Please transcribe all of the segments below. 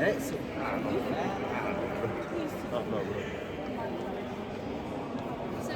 Eh sì. No, no, So,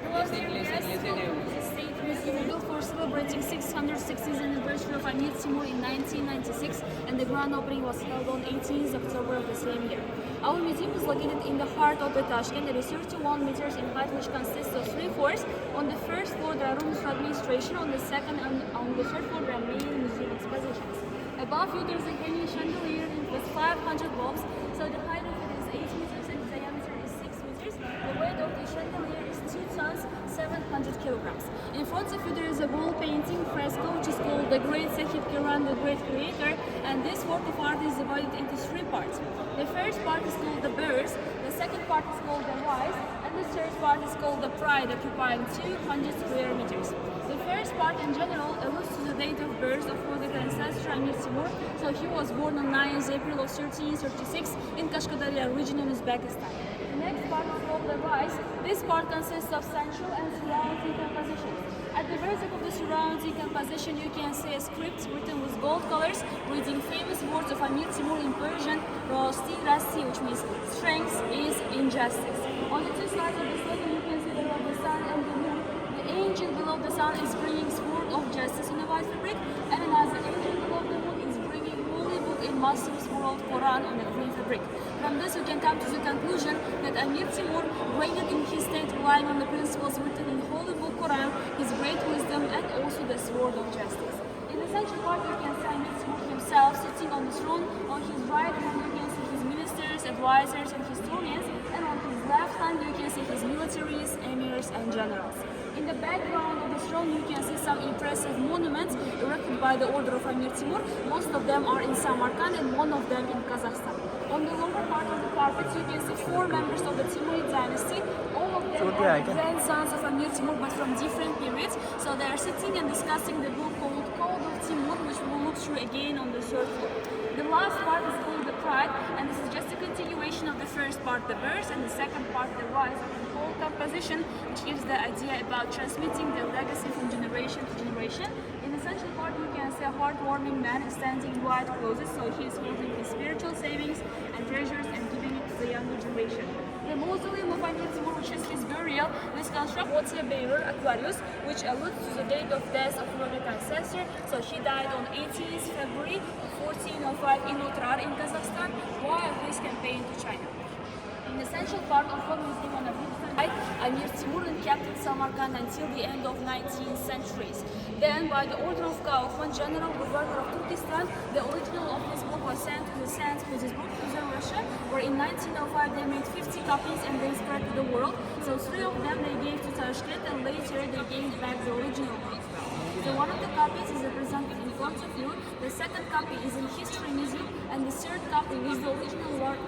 hello dear guests, welcome to the State Museum for celebrating 660th anniversary of Amir Timur in 1996, and the grand opening was held on 18th October of the same year. Our museum is located in the heart of the Tashkent. It is 31 meters in height, which consists of 3 floors. On the first floor there are rooms for administration, on the second and on the third floor there are main museum expositions. Above you there is a hanging chandelier with 500 bulbs, so the height of it is 8 meters and the diameter is 6 meters. The weight of the chandelier is 2 tons, 700 kilograms. In front of you there is a wall painting fresco which is called The Great Sahib Kiran, the Great Creator, and this work of art is divided into 3 parts. The first part is called The Birds, the second part is called The Rise, and the third part is called The Pride, occupying 200 square meters. The first part in general alludes to the date of birth of Mughal ancestor Amir Timur. So he was born on 9th April of 1336 in Kashkadarya region in Uzbekistan. The next part is called The Rise. This part consists of central and surrounding compositions. At the vertex of the surrounding composition you can see a script written with gold colors reading famous words of Amir Timur in Persian, Rosti Rasti, which means strength is injustice. On the two sides of the slogan you can see the sun and the moon. The angel below the sun is bringing sword of justice in a white fabric, and another angel below the moon is bringing holy book in Muslims' world Quran on a green fabric. From this we can come to the conclusion that Amir Timur reigned in his state relying on the principles written in holy book Quran, his great wisdom, and also the sword of justice. In the central part you can see Amir Timur himself sitting on the throne. On his right hand you can see his ministers, advisors, and historians, and on his left hand you can see his militaries, emirs, and generals. In the background of the throne you can see some impressive monuments erected by the order of Amir Timur. Most of them are in Samarkand and one of them in Kazakhstan. On the lower part of the carpet you can see 4 members of the Timurid dynasty. All of them are grandsons of Amir Timur but from different periods. So they are sitting and discussing the book called Code of Timur, which we will look through again on the third floor. The last part is called The Pride, and this is just a continuation of the first part, The Verse, and the second part, The Rise, of the whole composition, which gives the idea about transmitting the legacy from generation to generation. In the central part you can see a heartwarming man standing in white clothes, so he is holding his spiritual savings and treasures and giving it to the younger generation. The mausoleum of Amir Timur, which is his burial, is constructed with a bearer, Aquarius, which alludes to the date of death of Mughal ancestor. So he died on 18th February 1405 in Otrar in Kazakhstan while his campaign to China. In the central part of one museum on a side, Amir Timur captured Samarkand until the end of 19th centuries. Then, by the order of Kaufman, General Governor of Turkestan, the original of his book was sent to the St. Petersburg, Russia, where in 1905 they made 50 copies and they spread to the world. So 3 of them they gave to Tashkent, and later they gave back the original one. So one of the copies is represented in front of you, the second copy is in History Museum, and the third copy is the original one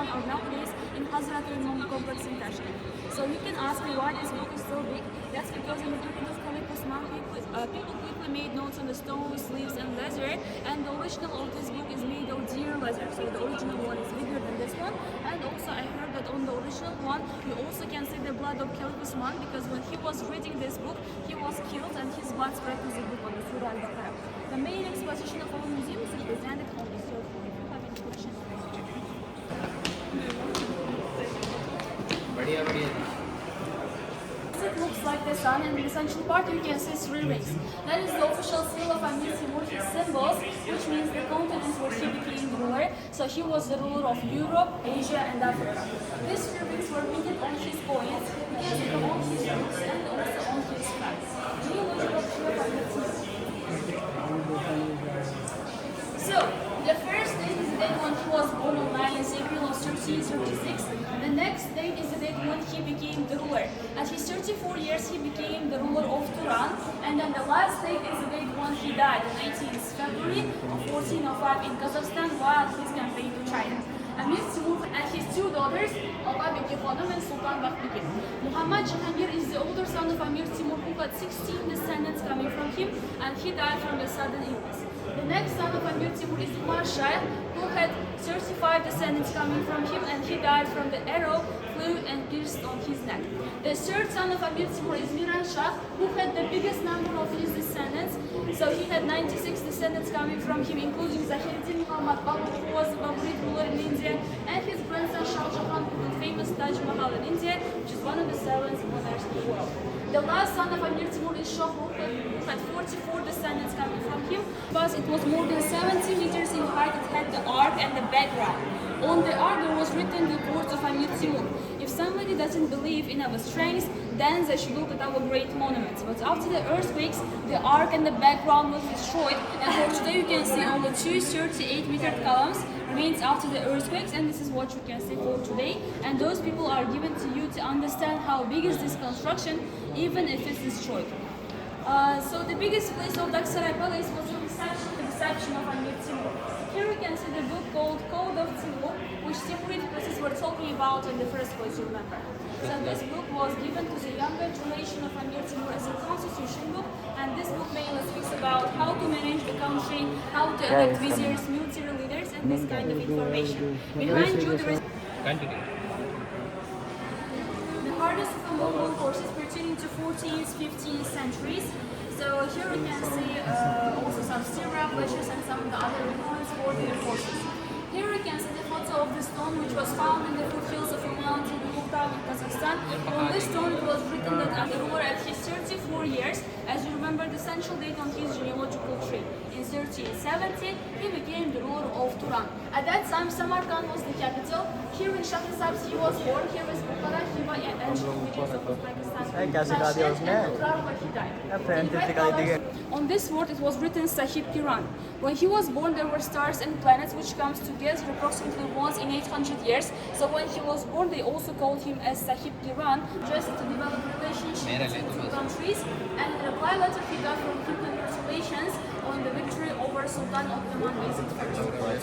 or nowadays in Hazrat Imam complex in Tashkent. So you can ask me why this book is so big. That's because in the period of Khalif Osman, people quickly made notes on the stones, leaves, and leather, and the original of this book is made of deer leather. So the original one is bigger than this one, and also I heard that on the original one you also can see the blood of Khalif Osman, because when he was reading this book he was killed and his blood spread to the book on the Surah Al-Baqarah. The main exposition of our museum is represented on the third floor. If you have any questions. It looks like the sun, and in the central part you can see 3 rings. That is the official seal of Amir Timur, his symbols, which means the continents where he became the ruler. So he was the ruler of Europe, Asia, and Africa. These 3 rings were minted on his coins, because they on his books and also on his flags. Geological tree of Amir Timur. So, the first date is the date when he was born on 9th April of 1336. The next date is the date when he became the ruler. At his 34 years he became the ruler of Turan, and then the last date is the date when he died on 18th February of 1405 in Kazakhstan while his campaign to China. Amir Timur and his 2 daughters, Aba Beki Khanum and Sultan Bakhbeki. Muhammad Jahangir is the older son of Amir Timur, who had 16 descendants coming from him, and he died from a sudden illness. The next son of Amir Timur is Umar Shah, who had 35 descendants coming from him, and he died from the arrow flew and pierced on his neck. The third son of Amir Timur is Miran Shah, who had the biggest number of his descendants. So he had 96 descendants coming from him, including Zahiruddin Muhammad Muhammad Babur, who was the Babrid ruler in India, and his grandson Shah Jahan, who built famous Taj Mahal in India, which is one of the 7 wonders of the world. The last son of Amir Timur is Shah Rukh, who had 44 descendants coming from him, but it was more than 70 meters in height. It had the ark and the background. On the ark there was written the words of Amir Timur. If somebody doesn't believe in our strength, then they should look at our great monuments. But after the earthquakes, the ark and the background was destroyed, and for today you can see only 2 38-meter columns remains after the earthquakes, and this is what you can see for today. And those people are given to you to understand how big is this construction, even if it's destroyed. So the biggest place of Daksaray Palace was the reception of Amir Timur. Here we can see the book called Code of Timur, which Timurid princes were talking about in the first place, you remember. So this book was given to the younger generation of Amir Timur as a constitution book, and this book mainly speaks about how to manage the country, how to elect viziers, military leaders, and this kind of information. Behind you there is the hardest of the Mughal forces pertaining to 14th, 15th centuries. So here we can see also some stirrup ledgers and some of the other records for their forces. Here we can see the photo of the stone which was found in the foothills of a mountain in Mughal in Kazakhstan. On this stone it was written that the ruler at his 34 years, as you remember the central date on his genealogical tree, in 1370 he became the ruler of Turan. At that time Samarkand was the capital. Here in Shahrisabz he was born. Here is Bukhara, Hiva and ancient villages of Uzbekistan. On this word it was written Sahib Kiran. When he was born there were stars and planets which comes together approximately once in 800 years. So when he was born they also called him as Sahib Kiran, just to develop relationships between two countries. And in a reply letter he got from him congratulations on the victory over Sultan Ottoman Bayezid I.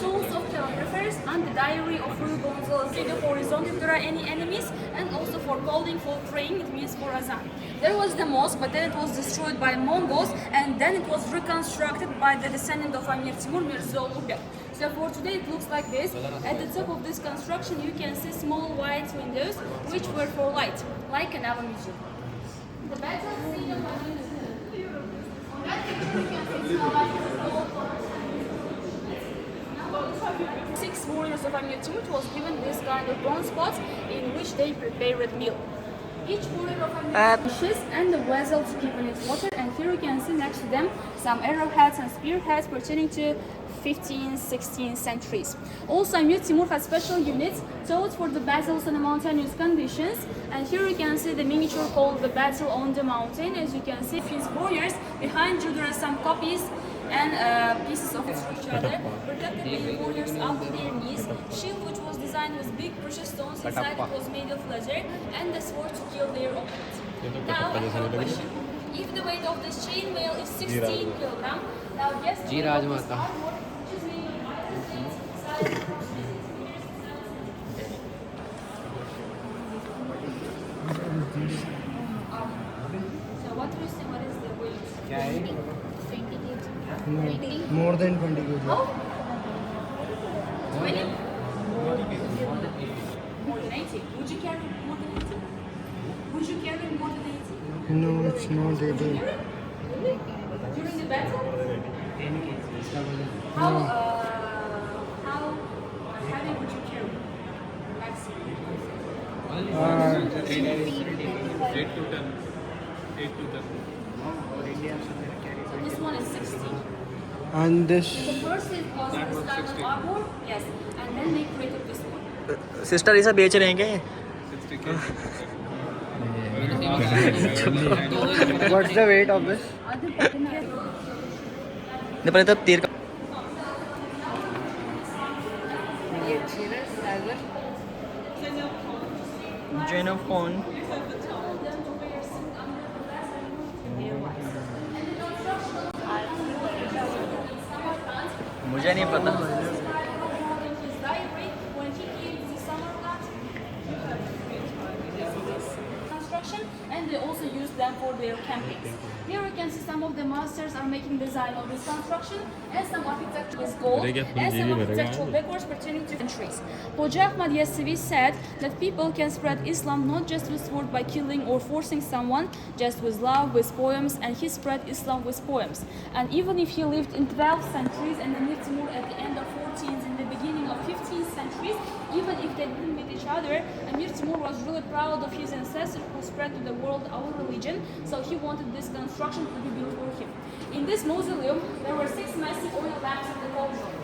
Tools of calligraphers and the diary of Rui Gonzalez horizontal if there are any enemies, and also for calling for praying, it means for azan. There was the mosque, but then it was destroyed by Mongols, and then it was reconstructed by the descendant of Amir Timur, Mirza Ulugh. So for today it looks like this. At the top of this construction you can see small white windows which were for light, like an Ava museum. The battle scene of Amir Timur. On that picture you can see small white windows. 6 warriors of Amir Timur was given this kind of bronze pots in which they prepared meal. Each warrior of Amir dishes and the vessel to keep in its water, and here you can see next to them some arrowheads and spearheads pertaining to 15th, 16th centuries. Also Amir Timur had special units taught for the battles in the mountainous conditions, and here you can see the miniature called the battle on the mountain. As you can see his warriors, behind you there are some copies and pieces of each other, protected the warriors up to their knees. Shield which was designed with big precious stones inside, it was made of leather, and the sword to kill their opponents. Now I have a question. If the weight of this chainmail is 16 kg, now guess the weight of this armor, which is made of iron plates inside the So what do you think, what is the weight? 20 kg. More than 20 kg. Oh? 20? More than 80. Would you carry more than 80? Would you carry more than 80? No, it's not able. During the battle? How heavy would you carry? Maximum. 8 to 10. 8 to 10. So this one is 60. And this The first is was That this was kind of 60. armor, yes, and then they created this one. Sister ये सब बेच रहे हैं क्या 60 kg. what's the weight of this? नहीं पता तब तीर का जेनोफोन मुझे नहीं पता And they also use them for their campaigns. Here we can see some of the masters are making design of this construction, and some architecture with gold, and some architectural decors pertaining to centuries. Hoja Ahmad Yasevi said that people can spread Islam not just with sword by killing or forcing someone, just with love, with poems, and he spread Islam with poems. And even if he lived in 12th centuries and Amir Timur at the end of 14th Even if they didn't meet each other, Amir Timur was really proud of his ancestor who spread to the world our religion, so he wanted this construction to be built for him. In this mausoleum, there were 6 massive oil lamps in the cauldron.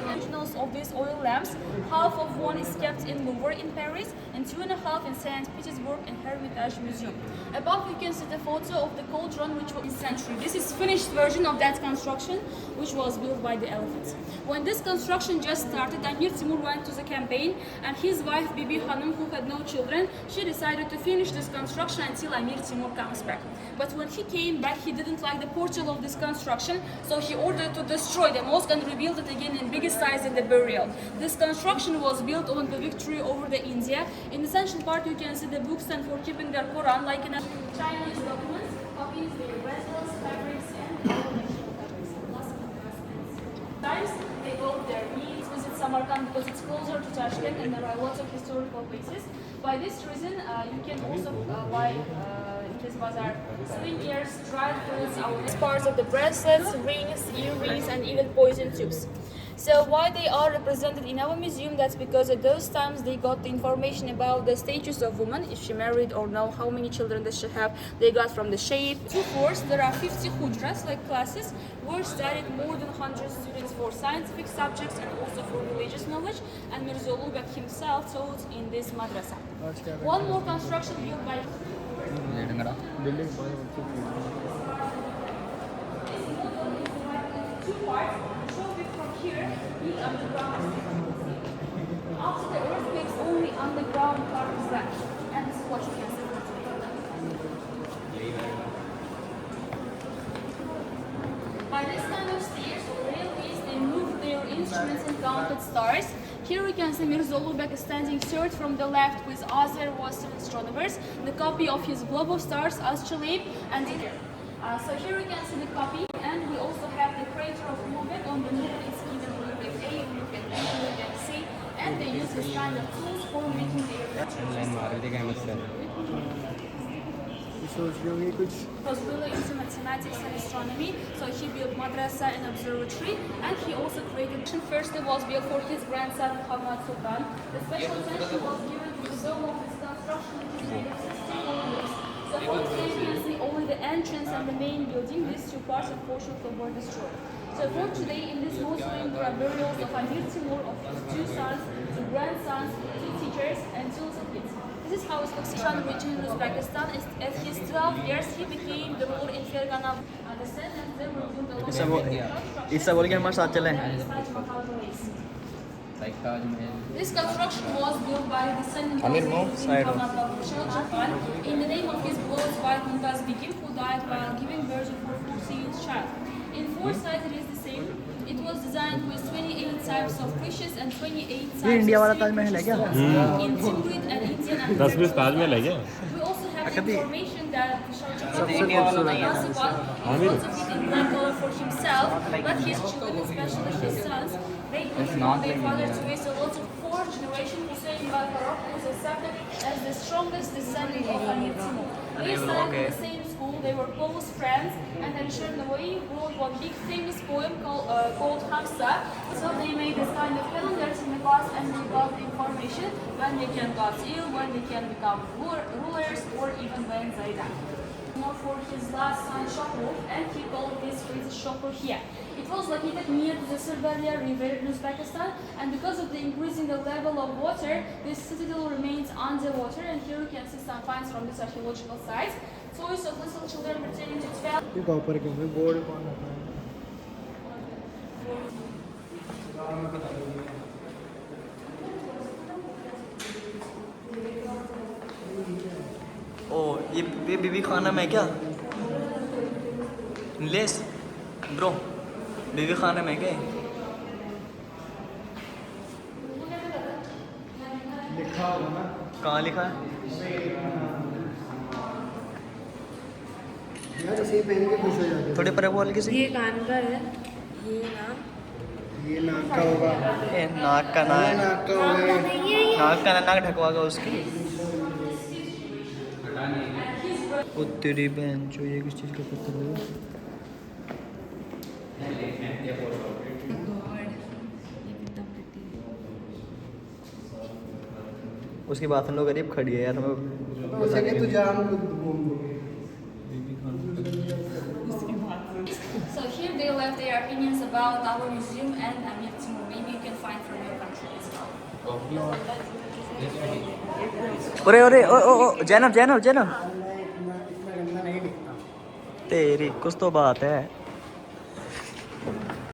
Originals of these oil lamps, half of one is kept in Louvre in Paris and 2.5 in St. Petersburg in Hermitage Museum. Above you can see the photo of the cauldron which was in century. This is finished version of that construction which was built by the elephants. When this construction just started, Amir Timur went to the campaign and his wife Bibi Hanım, who had no children, she decided to finish this construction until Amir Timur comes back. But when he came back, he didn't like the portal of this construction, so he ordered to destroy the mosque and rebuild it again in bigger size in the burial. This construction was built on the victory over the India. In the central part, you can see the books and for keeping their Quran, like in a Chinese documents, copies, their vessels, fabrics, and national fabrics. Sometimes they go there, visit Samarkand because it's closer to Tashkent and there are lots of historical places. By this reason, you can also buy in this bazaar sling ears, dried fruits, parts of the bracelets, rings, earrings, and even poison tubes. So why they are represented in our museum? That's because at those times they got the information about the status of woman, if she married or no, how many children they should have. They got from the shape. 2 floors, there are 50 hujras, like classes, where studied more than 100 students for scientific subjects and also for religious knowledge. And Mirza Ulugh himself taught in this madrasa. One more construction built by two parts. Here, the underground. After the earthquakes, only underground part is left, and this is what you can see today. By this kind of stairs or railways, they moved their instruments and counted stars. Here we can see Mirza Ulugh standing third from the left with other Western astronomers, the copy of his globe of stars, Astrolabe, and here. So here we can see the copy, and we also have the crater of Mughal on the moon. It's given Mughal A, Mughal B, Mughal C, and they use this kind of tools for making their He was really into mathematics and astronomy, so he built madrasa and observatory, and he also created. First, it was built for his grandson Muhammad Sultan. The special attention was given to the dome of this construction, which is made of 16 columns. So for today, you can see only the entrance and the main building. These 2 parts, unfortunately, were destroyed. So for today, in this mausoleum, there are burials of Amir Timur, of his 2 sons, 2 grandsons, 2 teachers, and 2 kids. This is how Uzbekistan region in Uzbekistan. At his 12 years, he became the ruler in Fergana. The descendants they were built along इससे बोल के हमारे साथ चले This construction was built by the descendant of Muhammad Jahan in the name of his beloved wife Mumtaz Begim, who died while giving birth to her 14th child. In 4 sides it is the same. It was designed with 28 types of precious and 28 types of in Timurid and Indian and We also have information that Shah Jahan lots of it in black color for himself, but his children, especially his sons, they continued their father to waste a lot of 4th generation Hussein Balkarov was accepted as the strongest descendant of Amir Timur. They studied in the same school, they were close friends, and Alishar Nawai wrote one big famous poem called Hamsa. So they made this kind of calendars in the past and they got the information when they can got ill, when they can become rulers, or even when they die. More for his last son Shahrukh, and he called this place Shokurhia. It was located near to the Sirdarya River in Uzbekistan, and because of the increasing the level of water, this citadel remains underwater. And here you can see some finds from this archaeological site. Toys of little children pertaining to 12. ओ ये बीबी खाना में क्या less bro बीबी खाना में क्या लिखा होगा ना कहाँ लिखा है यार इसे पहन के खुश हो जाते थोड़े पर बोल किसी ये कान का है ये नाक का होगा ए नाक का ना ये नाक का होगा नाक का नाक ढकवागा उसकी ओ तेरी बहन जो ये किस चीज़ का पत्थर है उसकी बात हम लोग करीब खड़ी है यार हमें तो उसे कि तू जान घूम So here they left their opinions about our museum and Amir Timur. Maybe you can find from your country as well. अरे अरे ओ ओ ओ जैनब जैनब जैनब इतना गंदा नहीं दिखता तेरी कुछ तो बात है